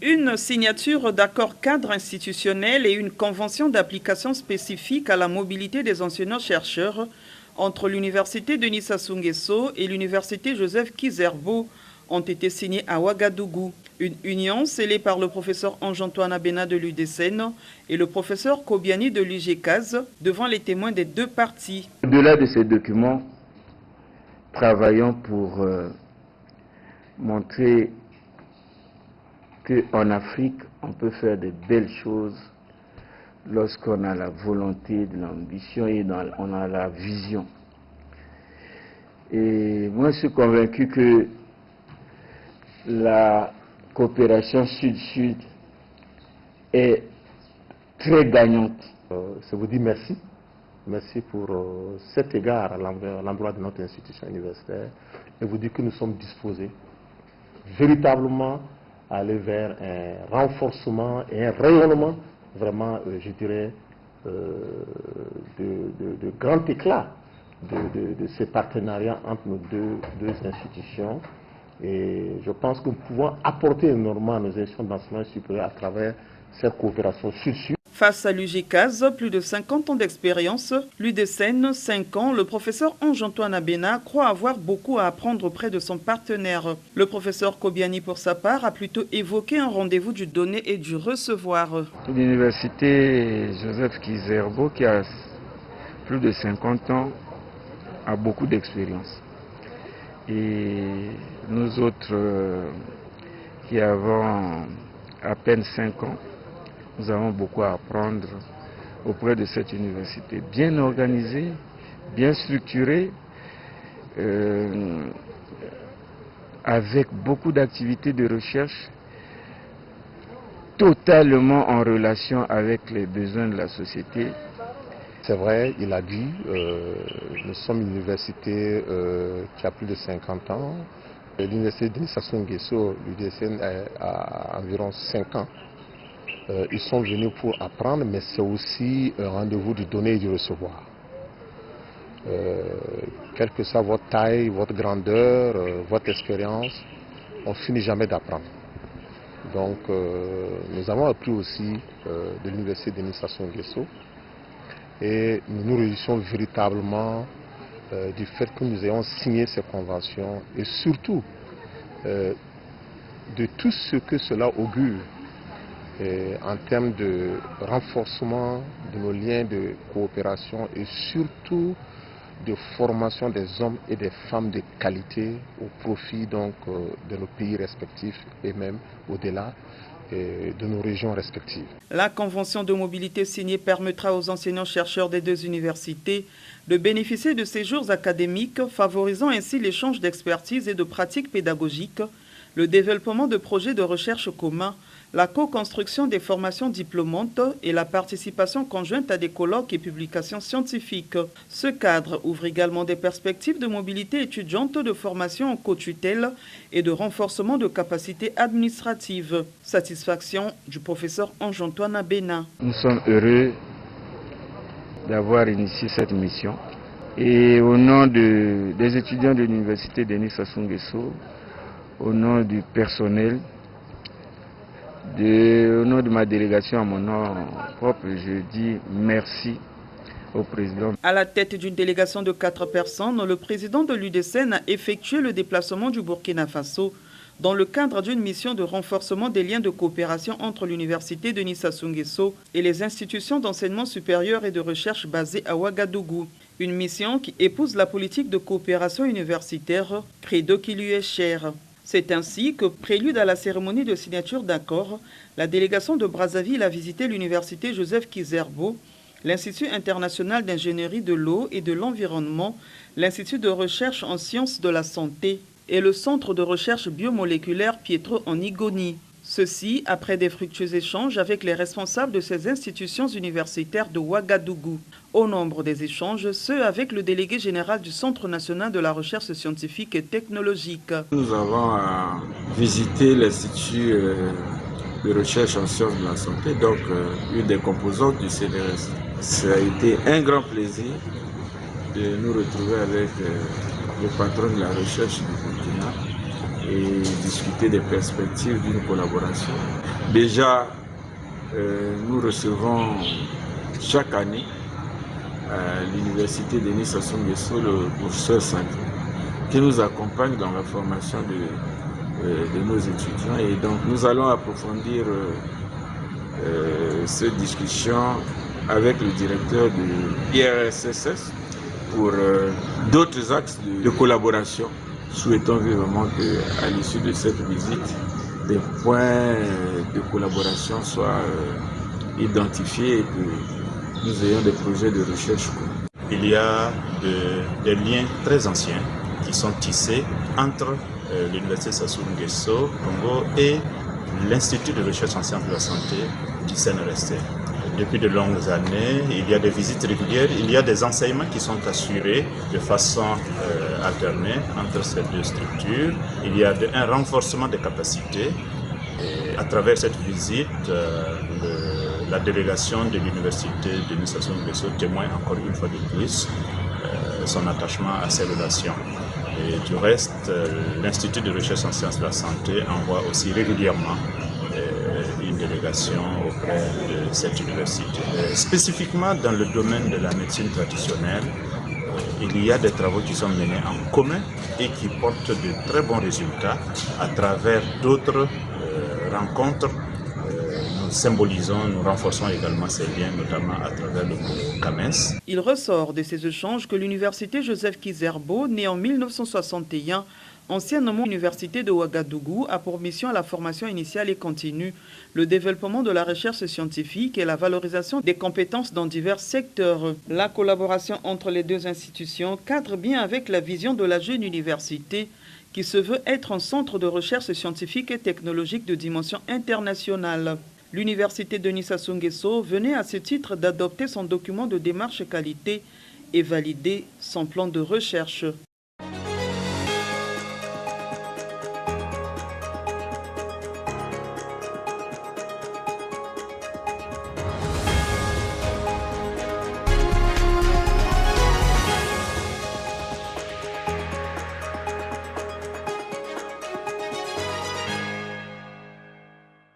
Une signature d'accord cadre institutionnel et une convention d'application spécifique à la mobilité des enseignants-chercheurs entre l'Université Denis Sassou Nguesso et l'Université Joseph Kizerbo ont été signés à Ouagadougou. Une union scellée par le professeur Ange-Antoine Abena de l'UDSN et le professeur Kobiani de l'UGCAS devant les témoins des deux parties. Au-delà de ces documents, travaillons pour montrer qu'en Afrique, on peut faire de belles choses lorsqu'on a la volonté, de l'ambition et on a la vision. Et moi, je suis convaincu que la coopération sud-sud est très gagnante. Je vous dis merci. Merci pour cet égard à l'endroit de notre institution universitaire. Et vous dire que nous sommes disposés véritablement à aller vers un renforcement et un rayonnement vraiment, je dirais, de grand éclat de ces partenariats entre nos deux institutions. Et je pense que nous pouvons apporter énormément à nos institutions d'enseignement supérieur à travers cette coopération sud-sud. Face à l'UGCAS, plus de 50 ans d'expérience, l'UDSN, 5 ans, le professeur Ange-Antoine Abena croit avoir beaucoup à apprendre auprès de son partenaire. Le professeur Kobiani, pour sa part, a plutôt évoqué un rendez-vous du donner et du recevoir. L'université Joseph Kizerbo, qui a plus de 50 ans, a beaucoup d'expérience. Et nous autres, qui avons à peine 5 ans, nous avons beaucoup à apprendre auprès de cette université, bien organisée, bien structurée, avec beaucoup d'activités de recherche, totalement en relation avec les besoins de la société. C'est vrai, il a dit, nous sommes une université qui a plus de 50 ans. L'université Denis Sassou Nguesso, l'UDSN, a environ 5 ans. Ils sont venus pour apprendre, mais c'est aussi un rendez-vous du donner et du recevoir. Quelle que soit votre taille, votre grandeur, votre expérience, on ne finit jamais d'apprendre. Donc nous avons appris aussi de l'université Denis Sassou Nguesso et nous nous réjouissons véritablement du fait que nous ayons signé ces conventions et surtout de tout ce que cela augure en termes de renforcement de nos liens de coopération et surtout de formation des hommes et des femmes de qualité au profit donc de nos pays respectifs et même au-delà de nos régions respectives. La convention de mobilité signée permettra aux enseignants-chercheurs des deux universités de bénéficier de séjours académiques, favorisant ainsi l'échange d'expertise et de pratiques pédagogiques, le développement de projets de recherche communs, la co-construction des formations diplômantes et la participation conjointe à des colloques et publications scientifiques. Ce cadre ouvre également des perspectives de mobilité étudiante, de formation en co-tutelle et de renforcement de capacités administratives. Satisfaction du professeur Ange-Antoine Abena. Nous sommes heureux d'avoir initié cette mission et au nom des étudiants de l'université Denis Sassou Nguesso, au nom du personnel, au nom de ma délégation, à mon nom propre, je dis merci au président. À la tête d'une délégation de 4 personnes, le président de l'UDSN a effectué le déplacement du Burkina Faso dans le cadre d'une mission de renforcement des liens de coopération entre l'université Denis Sassou Nguesso et les institutions d'enseignement supérieur et de recherche basées à Ouagadougou. Une mission qui épouse la politique de coopération universitaire, credo qui lui est cher. C'est ainsi que, prélude à la cérémonie de signature d'accord, la délégation de Brazzaville a visité l'université Joseph Kizerbo, l'Institut international d'ingénierie de l'eau et de l'environnement, l'Institut de recherche en sciences de la santé et le centre de recherche biomoléculaire Pietro en Igoni. Ceci après des fructueux échanges avec les responsables de ces institutions universitaires de Ouagadougou. Au nombre des échanges, ceux avec le délégué général du Centre national de la recherche scientifique et technologique. Nous avons visité l'Institut de recherche en sciences de la santé, donc une des composantes du CNRS. Ça a été un grand plaisir de nous retrouver avec le patron de la recherche du Burkina et discuter des perspectives d'une collaboration. Déjà, nous recevons chaque année à l'université Denis Sassou Nguesso le professeur Sandri qui nous accompagne dans la formation de nos étudiants, et donc nous allons approfondir cette discussion avec le directeur de l'IRSSS pour d'autres axes de collaboration. Souhaitons vivement qu'à l'issue de cette visite, des points de collaboration soient identifiés et que nous ayons des projets de recherche. Il y a des liens très anciens qui sont tissés entre l'Université Sassou Nguesso, Congo, et l'Institut de recherche en sciences de la santé du CNRST. Depuis de longues années, il y a des visites régulières, il y a des enseignements qui sont assurés de façon alternée entre ces deux structures. Il y a un renforcement des capacités. Et à travers cette visite, la délégation de l'Université Denis Sassou Nguesso témoigne encore une fois de plus son attachement à ces relations. Et du reste, l'Institut de recherche en sciences de la santé envoie aussi régulièrement une délégation auprès de cette université. Spécifiquement dans le domaine de la médecine traditionnelle, il y a des travaux qui sont menés en commun et qui portent de très bons résultats à travers d'autres rencontres. Nous symbolisons, nous renforçons également ces liens, notamment à travers le groupe CAMES. Il ressort de ces échanges que l'université Joseph Kizerbo, née en 1961, anciennement Université de Ouagadougou, a pour mission la formation initiale et continue, le développement de la recherche scientifique et la valorisation des compétences dans divers secteurs. La collaboration entre les deux institutions cadre bien avec la vision de la jeune université qui se veut être un centre de recherche scientifique et technologique de dimension internationale. L'université Denis Sassou Nguesso venait à ce titre d'adopter son document de démarche qualité et valider son plan de recherche.